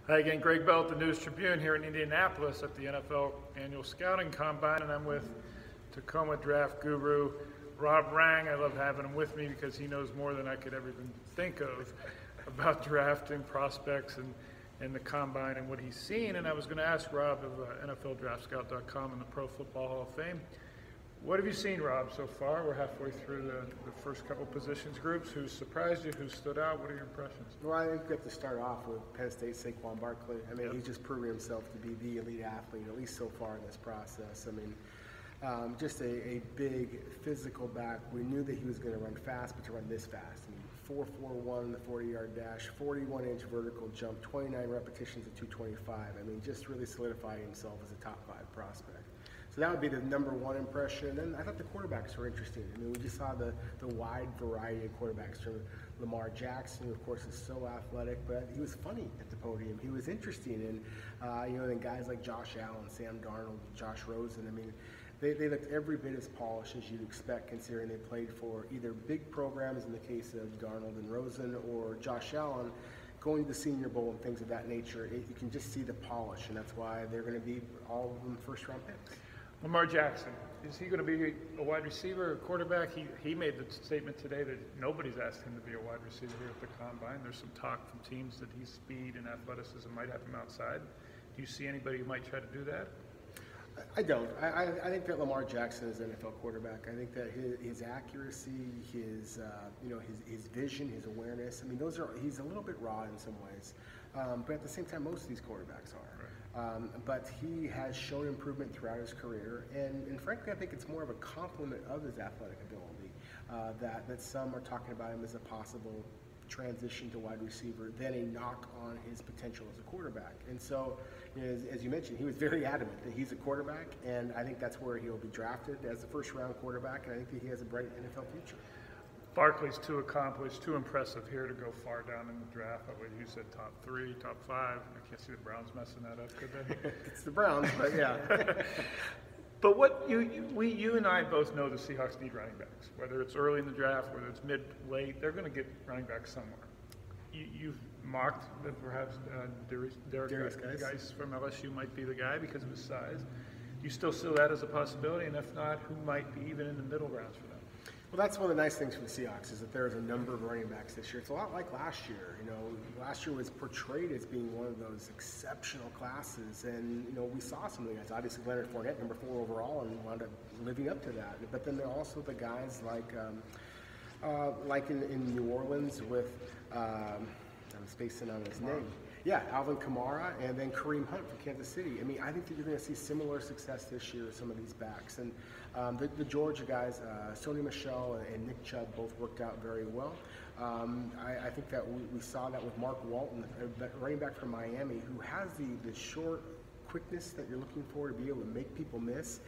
Hi again, Greg Bell at the News Tribune here in Indianapolis at the NFL Annual Scouting Combine, and I'm with Tacoma draft guru Rob Rang. I love having him with me because he knows more than I could ever even think of about drafting prospects and the combine and what he's seen. And I was going to ask Rob of NFLDraftScout.com and the Pro Football Hall of Fame, what have you seen, Rob, so far? We're halfway through the first couple positions groups. Who surprised you? Who stood out? What are your impressions? Well, I think we have to start off with Penn State's Saquon Barkley. I mean, he's just proven himself to be the elite athlete, at least so far in this process. I mean, just a big physical back. We knew that he was going to run fast, but to run this fast. I mean, 4.41 in the 40-yard dash, 41-inch vertical jump, 29 repetitions at 225. I mean, just really solidifying himself as a top 5 prospect. So that would be the number one impression. And I thought the quarterbacks were interesting. I mean, we just saw the wide variety of quarterbacks from Lamar Jackson, who of course is so athletic, but he was funny at the podium. He was interesting. And, then guys like Josh Allen, Sam Darnold, Josh Rosen, I mean, they looked every bit as polished as you'd expect, considering they played for either big programs in the case of Darnold and Rosen, or Josh Allen going to the Senior Bowl and things of that nature. You can just see the polish, and that's why they're going to be all of them first-round picks. Lamar Jackson, is he going to be a wide receiver or quarterback? He made the statement today that nobody's asked him to be a wide receiver here at the Combine. There's some talk from teams that his speed and athleticism might have him outside. Do you see anybody who might try to do that? I don't. I think that Lamar Jackson is an NFL quarterback. I think that his accuracy, his vision, his awareness. I mean, he's a little bit raw in some ways, but at the same time, most of these quarterbacks are. But he has shown improvement throughout his career, and frankly, I think it's more of a compliment of his athletic ability that some are talking about him as a possible transition to wide receiver than a knock on his potential as a quarterback. And so, as you mentioned, he was very adamant that he's a quarterback, and I think that's where he'll be drafted as a first-round quarterback, and I think that he has a bright NFL future. Barkley's too accomplished, too impressive here to go far down in the draft. What you said, top 3, top 5. I can't see the Browns messing that up, could they? It's the Browns, but yeah. But what you and I both know the Seahawks need running backs. Whether it's early in the draft, whether it's mid, late, they're going to get running backs somewhere. You've mocked that perhaps Darius Geis from LSU might be the guy because of his size. Do you still see that as a possibility? And if not, who might be even in the middle rounds for them? Well, that's one of the nice things for the Seahawks is that there's a number of running backs this year. It's a lot like last year. Last year was portrayed as being one of those exceptional classes, and we saw some of the guys. Obviously, Leonard Fournette, number 4 overall, and wound up living up to that. But then there are also the guys like in New Orleans with I'm spacing on his name. Yeah, Alvin Kamara, and then Kareem Hunt from Kansas City. I mean, I think that you're going to see similar success this year with some of these backs. And the Georgia guys, Sony Michel and Nick Chubb, both worked out very well. I think that we saw that with Mark Walton, running back from Miami, who has the short quickness that you're looking for to be able to make people miss.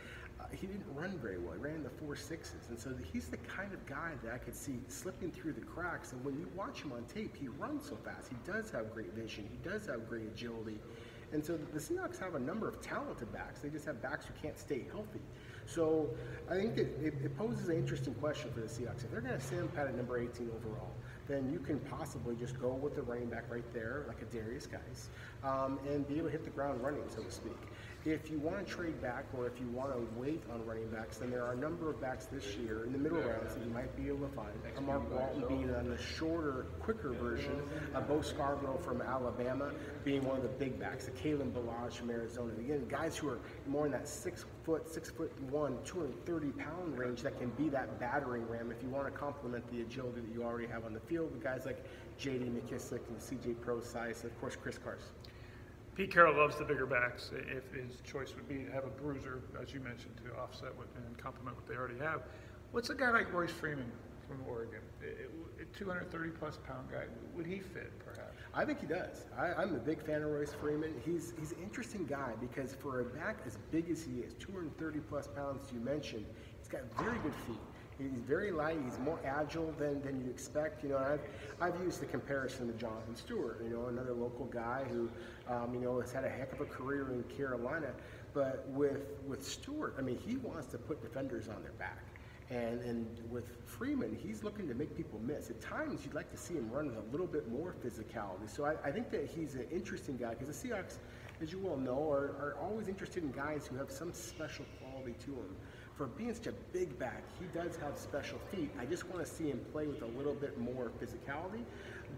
He didn't run very well. He ran in the 4.6s, and so he's the kind of guy that I could see slipping through the cracks. And when you watch him on tape, he runs so fast. He does have great vision. He does have great agility. And so the Seahawks have a number of talented backs. They just have backs who can't stay healthy. So I think that it poses an interesting question for the Seahawks. If they're going to send him at number 18 overall, then you can possibly just go with the running back right there, like a Darius Geis, and be able to hit the ground running, so to speak. If you want to trade back, or if you want to wait on running backs, then there are a number of backs this year in the middle rounds that you might be able to find. Mark Walton being on the shorter, quicker version, Bo Scarborough from Alabama being one of the big backs, the Kalen Ballage from Arizona. Again, guys who are more in that 6'1", 230-pound range that can be that battering ram if you want to complement the agility that you already have on the field with guys like J.D. McKissick and C.J. Prosise, and of course Chris Carson. Pete Carroll loves the bigger backs. If his choice would be to have a bruiser, as you mentioned, to offset and complement what they already have. What's a guy like Royce Freeman from Oregon, a 230-plus pound guy? Would he fit, perhaps? I think he does. I'm a big fan of Royce Freeman. He's an interesting guy because for a back as big as he is, 230-plus pounds, you mentioned, he's got very good feet. He's very light. He's more agile than you expect. I've used the comparison to Jonathan Stewart. Another local guy who, has had a heck of a career in Carolina. But with Stewart, I mean, he wants to put defenders on their back. And with Freeman, he's looking to make people miss. At times, you'd like to see him run with a little bit more physicality. So I think that he's an interesting guy because the Seahawks, as you well know, are always interested in guys who have some special quality to them. For being such a big back, he does have special feet. I just want to see him play with a little bit more physicality.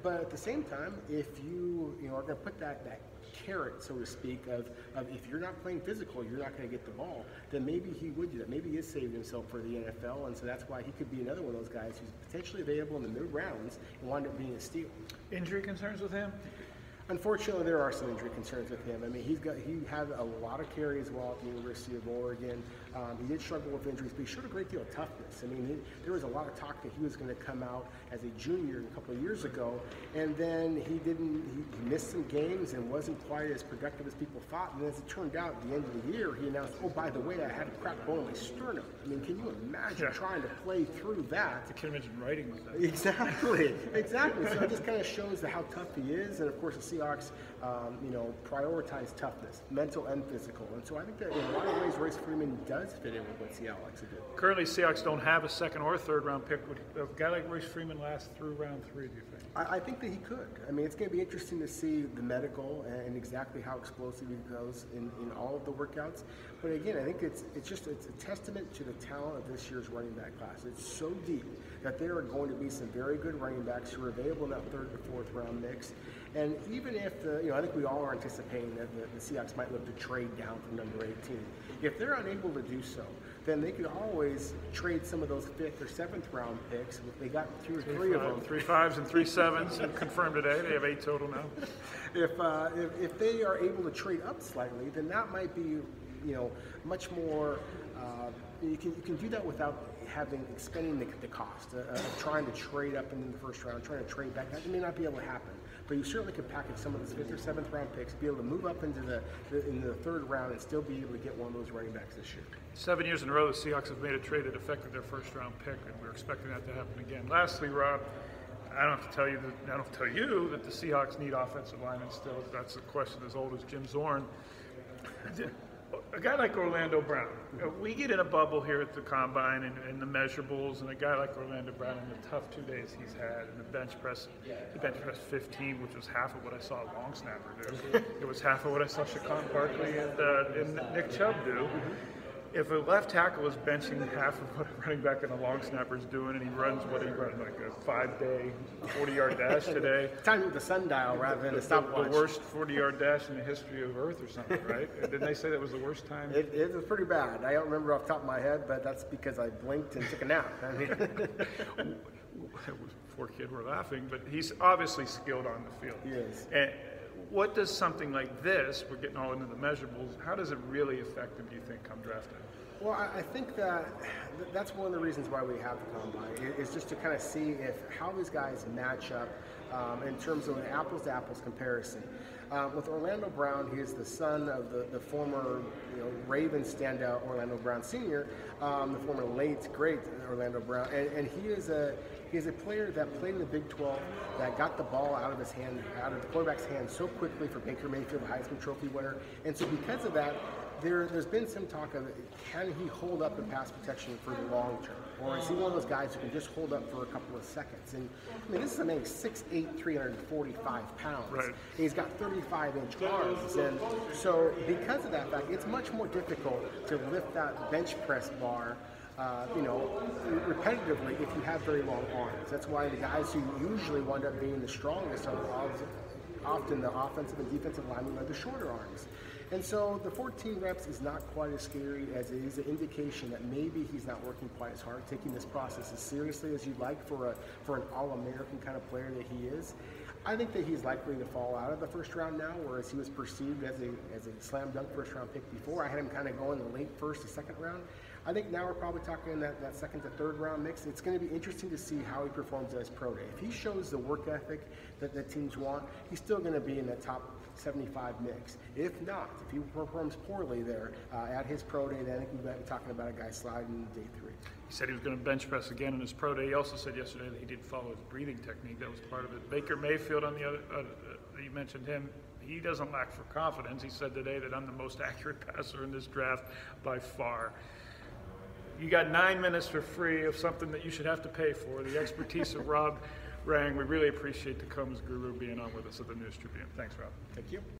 But at the same time, if you are going to put that carrot, so to speak, of if you're not playing physical, you're not going to get the ball, then maybe he would do that. Maybe he is saving himself for the NFL, and so that's why he could be another one of those guys who's potentially available in the mid rounds and wind up being a steal. Injury concerns with him? Unfortunately, there are some injury concerns with him. I mean, he had a lot of carries while at the University of Oregon. He did struggle with injuries, but he showed a great deal of toughness. I mean, there was a lot of talk that he was going to come out as a junior a couple of years ago, and then he missed some games and wasn't quite as productive as people thought. And as it turned out, at the end of the year, he announced, "Oh, by the way, I had a cracked bone in my sternum." I mean, can you imagine trying to play through that? I can't imagine writing with that. Exactly. So it just kind of shows how tough he is, and of course, the Seahawks, prioritize toughness, mental and physical. And so I think that in a lot of ways, Royce Freeman does fit in with what Seattle likes to do. Currently, Seahawks don't have a second or third round pick. Would a guy like Royce Freeman last through round 3, do you think? I think that he could. I mean, it's going to be interesting to see the medical and exactly how explosive he goes in all of the workouts. But again, I think it's a testament to the talent of this year's running back class. It's so deep that there are going to be some very good running backs who are available in that third to fourth round mix. And even if I think we all are anticipating that the Seahawks might look to trade down from number 18. If they're unable to do so, then they could always trade some of those 5th or 7th round picks. They got 2 or 3 of them. 3 5s and 3 7s confirmed today. They have 8 total now. If they are able to trade up slightly, then that might be much more. You can do that without expending the cost of trying to trade up in the first round, trying to trade back. That may not be able to happen. But you certainly could package some of those 5th or 7th round picks, be able to move up into the 3rd round, and still be able to get one of those running backs this year. 7 years in a row, the Seahawks have made a trade that affected their first round pick, and we're expecting that to happen again. Lastly, Rob, I don't have to tell you that the Seahawks need offensive linemen still. That's a question as old as Jim Zorn. A guy like Orlando Brown, we get in a bubble here at the Combine and the measurables, and a guy like Orlando Brown in the tough 2 days he's had, and the bench press 15, which was half of what I saw a long snapper do. It was half of what I saw Shaquan Barkley and Nick Chubb do. If a left tackle is benching half of what a running back and a long snapper is doing, and he runs like a 5-day 40-yard dash today. Time with the sundial rather than the stopwatch. The worst 40-yard dash in the history of Earth or something, right? Didn't they say that was the worst time? It was pretty bad. I don't remember off the top of my head, but that's because I blinked and took a nap. I mean, poor kid, we're laughing, but he's obviously skilled on the field. He is. And what does something like this, we're getting all into the measurables, how does it really affect him, do you think, come draft day? Well, I think that's one of the reasons why we have the Combine, is just to kind of see how these guys match up in terms of an apples-to-apples comparison. With Orlando Brown, he is the son of the former Ravens standout Orlando Brown Sr., the former late, great Orlando Brown, and he is a player that played in the Big 12, that got the ball out of the quarterback's hand so quickly for Baker Mayfield, the Heisman Trophy winner. And so because of that, there's been some talk of, can he hold up in pass protection for the long term? Or is he one of those guys who can just hold up for a couple of seconds? And I mean, this is a man 6'8", 345 pounds. Right. And he's got 35-inch arms. And so because of that fact, it's much more difficult to lift that bench press bar repetitively if you have very long arms. That's why the guys who usually wind up being the strongest are often the offensive and defensive linemen with the shorter arms. And so the 14 reps is not quite as scary as it is an indication that maybe he's not working quite as hard, taking this process as seriously as you'd like for an All-American kind of player that he is. I think that he's likely to fall out of the first round now, whereas he was perceived as a slam dunk first round pick before. I had him kind of go in the late first to second round. I think now we're probably talking in that second to third round mix. It's going to be interesting to see how he performs at his pro day. If he shows the work ethic that teams want, he's still going to be in the top 75 mix. If not, if he performs poorly there at his pro day, then I think we might be talking about a guy sliding day 3. He said he was going to bench press again in his pro day. He also said yesterday that he did follow his breathing technique. That was part of it. Baker Mayfield, on the other, you mentioned him. He doesn't lack for confidence. He said today that I'm the most accurate passer in this draft by far. you got 9 minutes for free of something that you should have to pay for, the expertise of Rob Rang. We really appreciate Tacoma's guru being on with us at the News Tribune. Thanks, Rob. Thank you.